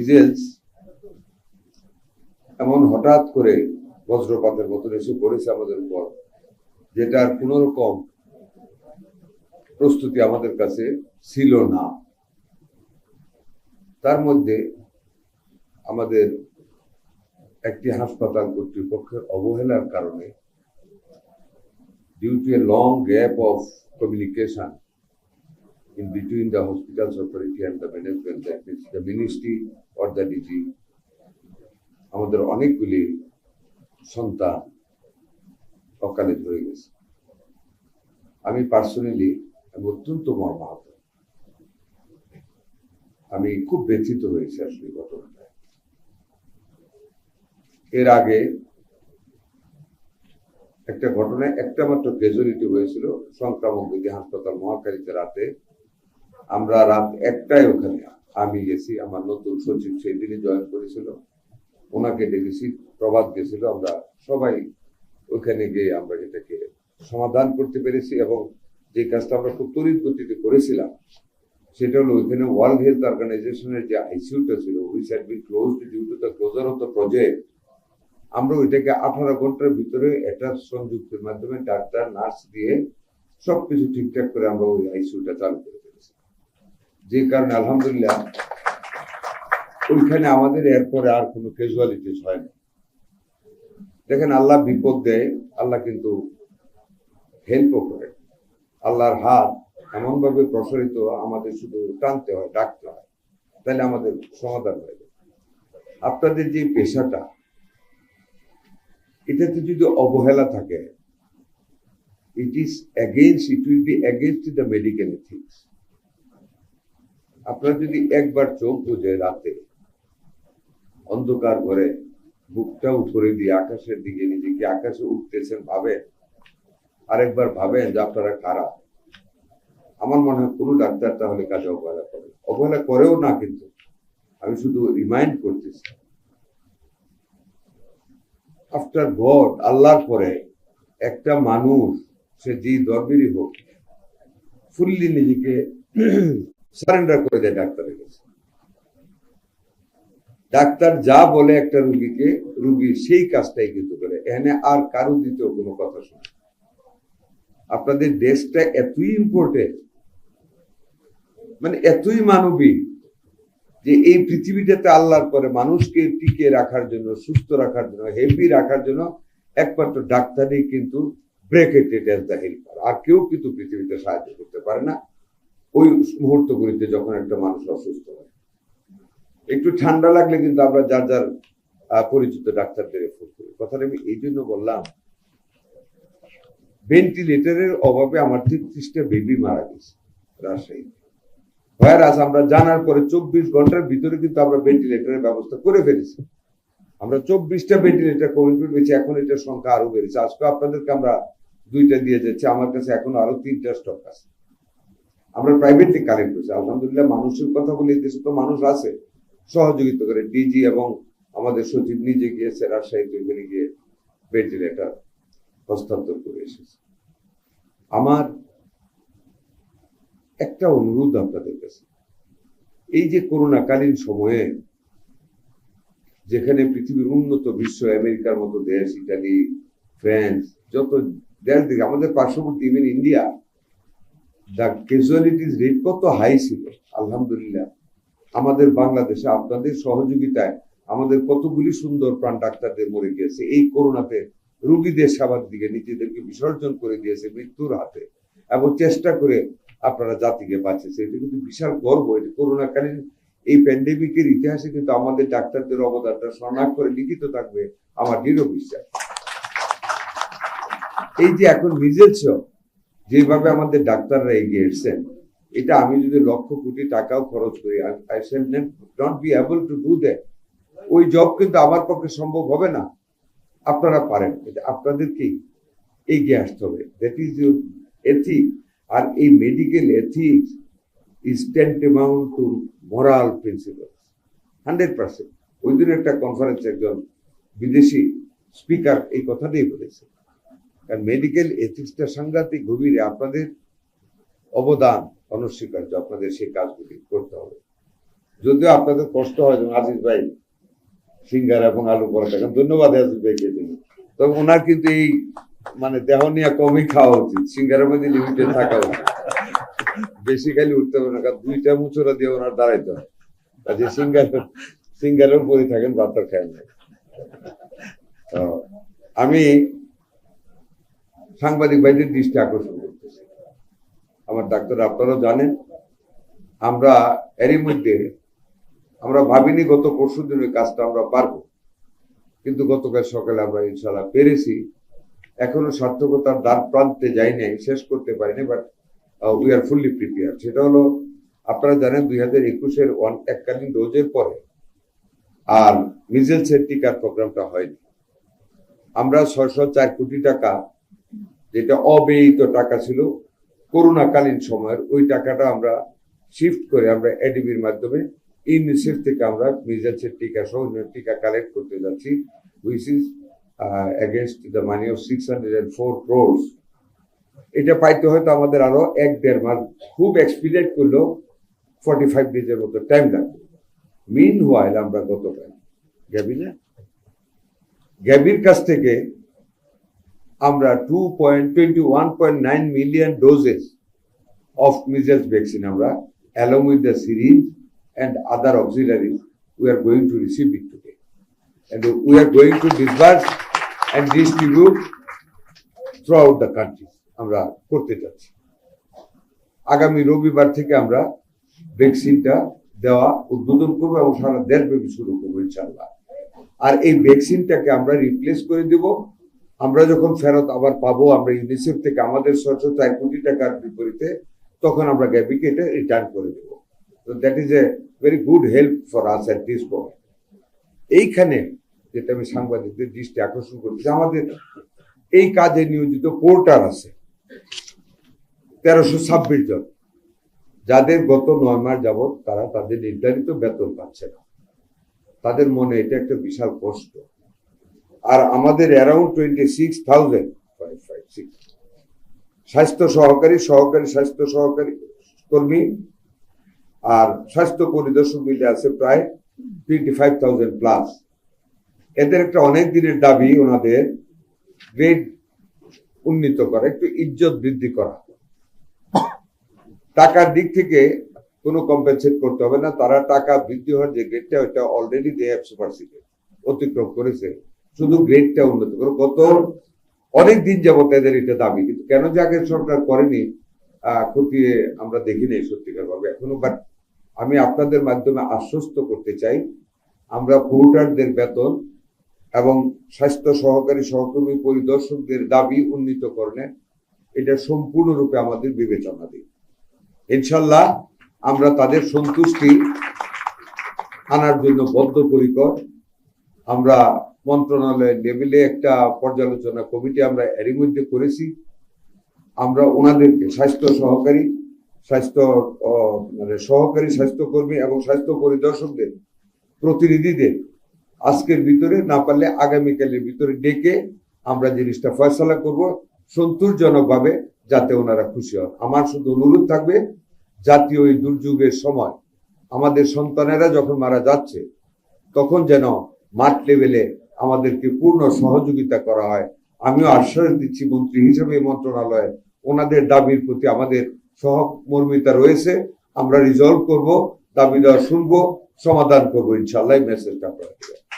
Measles এমন হঠাৎ করে বজ্রপাতের মতন এসে পড়েছে আমাদের উপর, যেটার কোন রকম প্রস্তুতি আমাদের কাছে ছিল না। তার মধ্যে আমাদের একটি হাসপাতাল কর্তৃপক্ষের অবহেলার কারণে, due to a long gap of communication in between the hospital's authority and the management, that means the ministry or the DG, আমাদের অনেকগুলি সন্তান অকালে ধরে গেছে। আমি পার্সোনালি অত্যন্ত মর্মাহত, আমি খুব ব্যথিত হয়েছি আসলে ঘটনাটা। এর আগে একটা ঘটনায় একটা মাত্র ক্যাজুয়ালিটি হয়েছিল সংক্রামক ব্যাধি হাসপাতাল মহাখালীতে। রাতে আমরা রাত 1টায় ওখানে আমি গেছি, আমার নতুন সচিব সেই দিনই জয়েন করেছিল, ওনাকে ডেকেছি, প্রভাত গেছিল, আমরা সবাই ওখানে গিয়ে আমরা এটাকে সমাধান করতে পেরেছি। এবং যে কাজটা আমরা খুব তড়িৎ গতিতে করেছিলাম সেটা হলো ওইখানে ওয়ার্ল্ড হেলথ অর্গানাইজেশনের যে আইসিইউটা ছিল, which had been closed due to the closure of the project, আমরা ওইটাকে 18 ঘন্টার ভিতরে একটা সংযুক্তের মাধ্যমে ডাক্তার নার্স দিয়ে সবকিছু ঠিকঠাক করে আমরা ওই আইসিইউটা চালু করে ফেলেছি। যে কারণে আলহামদুলিল্লাহ ওইখানে আমাদের এরপরে আর কোনো ক্যাজুয়ালিটিস হয় না। দেখেন, আল্লাহ বিপদ দেয়, আল্লাহ কিন্তু হেল্পও করে। আল্লাহর হাত এমন ভাবে প্রসারিত, আমাদের শুধু টানতে হয়, ডাকতে হয়, তাহলে আমাদের সমাধান হয়ে যায়। আপনাদের যে পেশাটা, এটাতে যদি অবহেলা থাকে, it will be against the medical ethics. আপনারা যদি একবার চোখ বুঝে রাতে অন্ধকার ঘরে বুকটা উপরে দিয়ে আকাশের দিকে নিজেকে আকাশে উঠতেছেন ভাবেন, আরেকবার ভাবেন যে আপনারা খারাপ, আমার মনে হয় কোনো ডাক্তার তাহলে কাজে অবহেলা করেও না। কিন্তু আমি শুধু রিমাইন্ড করতেছি, আফটার গড, আল্লাহর পরে একটা মানুষ, সে যে ধর্মেরই হোক, ফুললি নিজেকে সারেন্ডার করে দেয় ডাক্তারের কাছে। ডাক্তার যা বলে একটা রুগীকে, রুগী সেই কাজটাই কিন্তু করে, এখানে আর কারো দ্বিতীয় কোনো কথা শোনে। আপনাদের দেশটা এতই ইম্পর্টেন্ট, মানে এতই মানবিক, যে এই পৃথিবীটাতে আল্লাহর পরে মানুষকে টিকে রাখার জন্য, সুস্থ রাখার জন্য, হেলদি রাখার জন্য একমাত্র ডাক্তারই কিন্তু ব্রেকেটেড অ্যাজ দ্য হেল্পার। আর কেউ কিন্তু পৃথিবীতে সাহায্য করতে পারে না ওই মুহূর্তগুলিতে যখন একটা মানুষ অসুস্থ হয়। একটু ঠান্ডা লাগলে কিন্তু আমরা যার যার পরিচিত ডাক্তারদের ফোন করি। কথাটা আমি এই জন্য বললাম, ভেন্টিলেটরের অভাবে আমার 33টা বেবি মারা গেছে রাজশাহী। ভাইরাস আমরা জানার পরে 24 ঘন্টার ভিতরে কিন্তু আমরা ভেন্টিলেটরের ব্যবস্থা করে ফেলেছি। আমরা 24টা ভেন্টিলেটর কমিটমেন্ট পেয়েছি, এখন এটার সংখ্যা আরো বেড়েছে। আজকে আপনাদেরকে আমরা 2টা দিয়ে যাচ্ছি, আমার কাছে এখন আরো 3টা স্টক আছে। আমরা প্রাইভেটলি কালেক্ট করছি। আলহামদুলিল্লাহ, মানুষের কথা বলে দেশে তো মানুষ আছে সহযোগিতা করে। ডিজি এবং আমাদের সচিব নিজে গিয়েছে রাজশাহীতে, ওইখানে গিয়ে ভেন্টিলেটর হস্তান্তর করে এসেছে। আমার একটা অনুরোধ আপনাদের কাছে, এই যে করোনাকালীন সময়ে যেখানে পৃথিবীর উন্নত বিশ্ব, আমেরিকার মতো দেশ, ইটালি, ফ্রান্স, যত দেশ দিকে, আমাদের পার্শ্ববর্তী even India, the casualties rate কত হাই ছিল। আলহামদুলিল্লাহ, আমাদের বাংলাদেশে আপনাদের সহযোগিতায় আমাদের কতগুলি সুন্দর প্রাণ ডাক্তারদের মরে গিয়েছে এই করোনাতে। রোগীদের সেবার দিকে নিজেদেরকে বিসর্জন করে দিয়েছে মৃত্যুর হাতে, এবং চেষ্টা করে আপনারা জাতিকে বাঁচিয়েছে। এটা কিন্তু বিশাল গর্ব। এটা করোনাকালীন এই প্যান্ডেমিকের ইতিহাসে কিন্তু আমাদের ডাক্তারদের অবদানটা স্বর্ণাক্ষরে লিখিত থাকবে, আমার দৃঢ় বিশ্বাস। এই যে এখন মিজেলস যেভাবে আমাদের ডাক্তাররা এগিয়ে এসছেন, এটা আমি যদি লক্ষ কোটি টাকাও খরচ করি, I shall not be able to do that. ওই জব কিন্তু আমার পক্ষে সম্ভব হবে না। আপনারা পারেন, আপনাদেরকেই এগিয়ে আসতে হবে। That is your ethic. আর এই medical ethics is tantamount to moral principal 100%। ওই দিন একটা কনফারেন্সে একজন বিদেশি স্পিকার এই কথাটাই বলেছে। কারণ মেডিকেল এথিক্সটা সাংঘাতিক গভীরে, আপনাদের অবদান অনস্বীকার্য, আপনাদের সেই কাজগুলি করতে হবে। যদিও আপনাদের কষ্ট হয় যেমন আজিজ ভাই সিঙ্গারা এবং আলু পরোটা খান, ধন্যবাদ আজিজ ভাইকে জন্য। তবে ওনার কিন্তু এই মানে দেহ নিয়ে কমই খাওয়া উচিত, সিঙ্গারের মধ্যে লিমিটেড থাকা উচিত, বেশি খালি উঠতে হবে না, কারণ দুইটা মুচুরা দিয়ে ওনার দাঁড়াইতে হয়। কাজে সিঙ্গারের উপরে থাকেন, ভাতটা খায় না। আমি সাংবাদিক ভাইদের দৃষ্টি আকর্ষণ করতেছি। আমার ডাক্তার আপনারাও জানেন, আমরা এরই মধ্যে আমরা ভাবিনি গত পরশু দিন ওই কাজটা আমরা পারবো, কিন্তু গতকাল সকালে আমরা ইনশাল্লাহ পেরেছি। এখনো সার্থকতার দ্বার প্রান্তে যাই নাই, শেষ করতে পারিনি, but we are fully prepare. সেটা হলো, আপনারা জানেন 2021-এর এককালীন ডোজের পরে আর মিজেলসের টিকার প্রোগ্রামটা হয়নি। আমরা 604 কোটি টাকা, যেটা অব্যয়িত টাকা ছিল করোনাকালীন সময়ের, ওই টাকাটা আমরা শিফট করে আমরা এডিবির মাধ্যমে ইউনিসেফ থেকে আমরা মিজেলসের টিকা সহ টিকা কালেক্ট করতে যাচ্ছি, which is against the money of 604 crores। এটা পাইতে হয়তো আমাদের আরো 1-1.5 মাস, খুব এক্সপিডিয়েট করলেও 45 ডেজের মতো টাইম লাগবে। মিন হোয়াইল আমরা গতকাল গ্যাবির কাছ থেকে আমরা 21.9 million doses of measles vaccine আমরা along with the syringe and other auxiliaries we are going to receive it today, and we are going to disburse and distribute throughout the country। আমরা করতে যাচ্ছি, আগামী রবিবার থেকে আমরা ভ্যাকসিনটা দেওয়া উদ্বোধন করবো এবং সারা দেশব্যাপী শুরু করবো ইনশাআল্লাহ। আর এই ভ্যাকসিনটাকে আমরা রিপ্লেস করে দেব, আমরা যখন ফেরত আবার পাবো আমরা ইউনিসেফ থেকে আমাদের 604 কোটি টাকার বিপরীতে, তখন আমরা গ্যাবিকে এটা রিটার্ন করে দেব। তো that is a very good help for us at this point. এইখানে যেটা আমি সাংবাদিকদের দৃষ্টি আকর্ষণ করছি, আমাদের এই কাজে নিয়োজিত পোর্টার আছে 1326 জন, যাদের গত 9 মাস যাবৎ তারা তাদের নির্ধারিত বেতন পাচ্ছে না। তাদের মনে এটা একটা বিশাল কষ্ট। আর আমাদের অ্যারাউন্ড 26,556 স্বাস্থ্য সহকারী স্বাস্থ্য সহকারী কর্মী আর স্বাস্থ্য পরিদর্শক মিলে আছে প্রায় 25,000 প্লাস। এদের একটা অনেক দিনের দাবি, ওনাদের গ্রেড উন্নীত করা, একটু ইজ্জত বৃদ্ধি করা। টাকার দিক থেকে কোনো কম্পেনসেট করতে হবে না, তারা টাকা বৃদ্ধি হওয়ার যে গ্রেডটা ওইটা অলরেডি দে হ্যাভ সুপারসিডেড, অতিক্রম করেছে, শুধু গ্রেডটা উন্নত করে। গত অনেক দিন যাবত এদের এটা দাবি, কিন্তু কেন যে আগের সরকার করেনি খতিয়ে আমরা দেখি নাই সত্যিকার ভাবে এখনো। বাট আমি আপনাদের মাধ্যমে আশ্বস্ত করতে চাই, আমরা পোর্টারদের বেতন এবং স্বাস্থ্য সহকারী সহকর্মী পরিদর্শকদের দাবি উন্নীতকরণে এটা সম্পূর্ণরূপে আমাদের বিবেচনা দিই। ইনশাল্লাহ আমরা তাদের সন্তুষ্টি আনার জন্য বদ্ধপরিকর। আমরা মন্ত্রণালয়ের লেভেলে একটা পর্যালোচনা কমিটি আমরা এরই মধ্যে করেছি। আমরা ওনাদেরকে স্বাস্থ্য সহকারী স্বাস্থ্যকর্মী এবং স্বাস্থ্য পরিদর্শকদের প্রতিনিধিদের আজকের ভিতরে, না পারলে আগামীকালের ভিতরে ডেকে আমরা জিনিসটা ফয়সালা করব সন্তোষজনক ভাবে, যাতে ওনারা খুশি হন। আমার শুধু অনুরোধ থাকবে, জাতীয় এই দুর্যোগের সময় আমাদের সন্তানেরা যখন মারা যাচ্ছে, তখন যেন মাঠ লেভেলে আমাদেরকে পূর্ণ সহযোগিতা করা হয়। আমিও আশ্বাস দিচ্ছি মন্ত্রী হিসেবে মন্ত্রণালয়ে ওনাদের দাবির প্রতি আমাদের সহমর্মিতা রয়েছে। আমরা রিজলভ করব, দাবি দেওয়া শুনবো, সমাধান করবো ইনশাল্লাহ। মেসেজটা